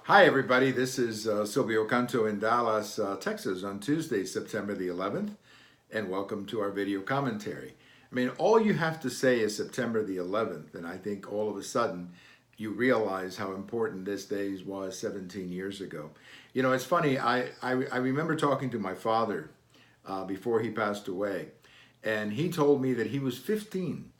Hi, everybody. This is Silvio Canto in Dallas, Texas on Tuesday, September the 11th, and welcome to our video commentary. I mean, all you have to say is September the 11th, and I think all of a sudden you realize how important this day was 17 years ago. You know, it's funny, I remember talking to my father before he passed away, and he told me that he was 15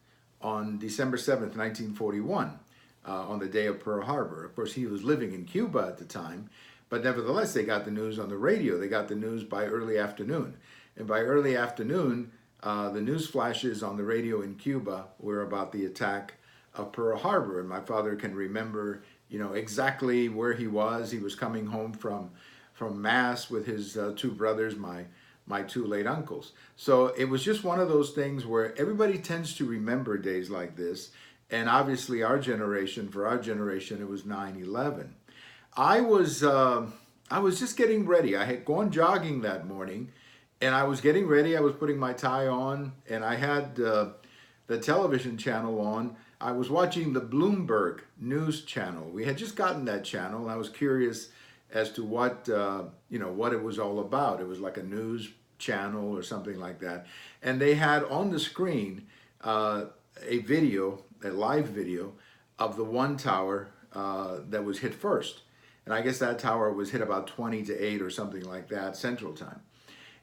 on December 7th, 1941, on the day of Pearl Harbor. Of course, he was living in Cuba at the time, but nevertheless, they got the news on the radio. They got the news by early afternoon. And by early afternoon, the news flashes on the radio in Cuba were about the attack of Pearl Harbor. And my father can remember, exactly where he was. He was coming home from Mass with his two brothers, my two late uncles. So it was just one of those things where everybody tends to remember days like this. And obviously for our generation, it was 9/11. I was, uh, I was just getting ready. I had gone jogging that morning and I was getting ready. I was putting my tie on and I had the television channel on. I was watching the Bloomberg News channel. We had just gotten that channel and I was curious as to what it was all about. It was like a news channel or something like that. And they had on the screen a live video of the one tower that was hit first. And I guess that tower was hit about 20 to 8 or something like that, Central Time.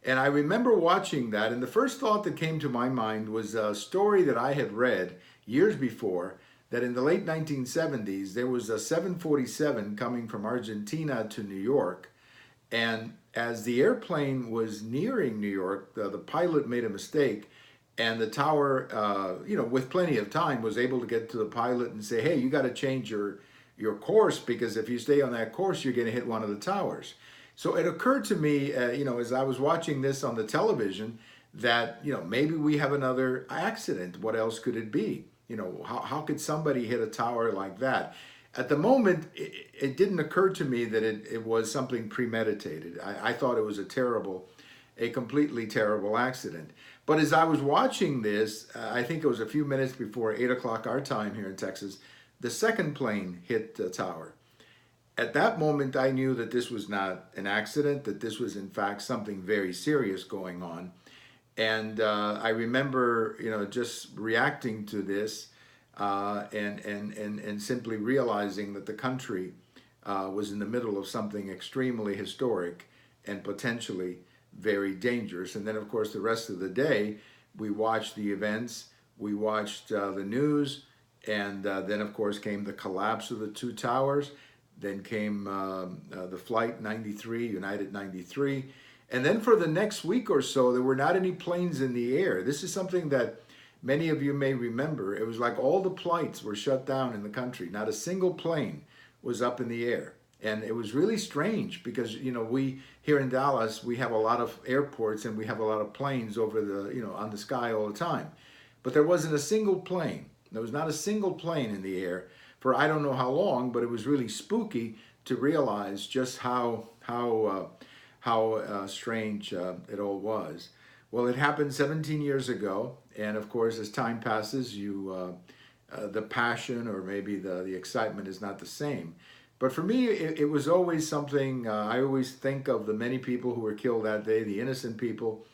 And I remember watching that, and the first thought that came to my mind was a story that I had read years before, that in the late 1970s, there was a 747 coming from Argentina to New York. And as the airplane was nearing New York, the pilot made a mistake, and the tower, with plenty of time, was able to get to the pilot and say, "Hey, you got to change your course because if you stay on that course, you're going to hit one of the towers." So it occurred to me, as I was watching this on the television, that maybe we have another accident. What else could it be? How could somebody hit a tower like that? At the moment, it didn't occur to me that it was something premeditated. I thought it was a completely terrible accident. But as I was watching this, I think it was a few minutes before 8 o'clock our time here in Texas, the second plane hit the tower. At that moment, I knew that this was not an accident, that this was in fact something very serious going on. And I remember, just reacting to this and simply realizing that the country was in the middle of something extremely historic and potentially very dangerous. And then, of course, the rest of the day, we watched the events, we watched the news, and then, of course, came the collapse of the two towers. Then came the Flight 93, United 93. And then for the next week or so, there were not any planes in the air. This is something that many of you may remember. It was like all the flights were shut down in the country. Not a single plane was up in the air. And it was really strange because, we here in Dallas, we have a lot of airports and we have a lot of planes over on the sky all the time. But there wasn't a single plane. There was not a single plane in the air for I don't know how long, but it was really spooky to realize just how strange it all was. Well, it happened 17 years ago, and of course, as time passes, the passion or maybe the excitement is not the same. But for me, it was always something. I always think of the many people who were killed that day, the innocent people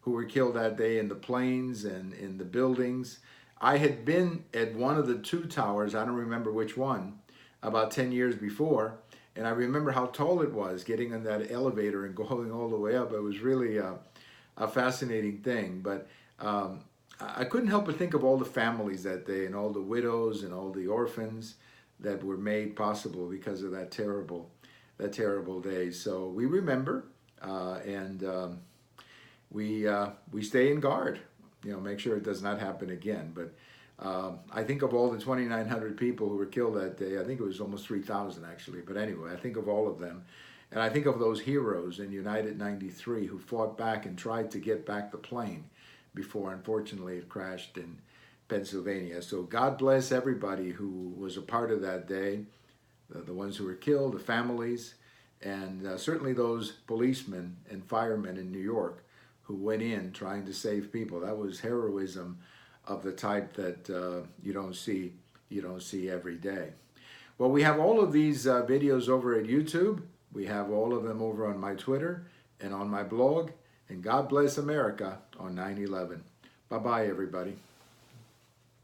who were killed that day in the planes and in the buildings. I had been at one of the two towers, I don't remember which one, about 10 years before, and I remember how tall it was, getting on that elevator and going all the way up. It was really a fascinating thing, but I couldn't help but think of all the families that day and all the widows and all the orphans that were made possible because of that terrible day. So we remember, and we stay in guard. Make sure it does not happen again. But I think of all the 2,900 people who were killed that day. I think it was almost 3,000 actually. But anyway, I think of all of them. And I think of those heroes in United 93 who fought back and tried to get back the plane before, unfortunately, it crashed in Pennsylvania. So God bless everybody who was a part of that day, the ones who were killed, the families, and certainly those policemen and firemen in New York who went in trying to save people. That was heroism of the type that you don't see every day. Well, we have all of these videos over at YouTube. We have all of them over on my Twitter and on my blog. And God bless America on 9/11. Bye-bye, everybody.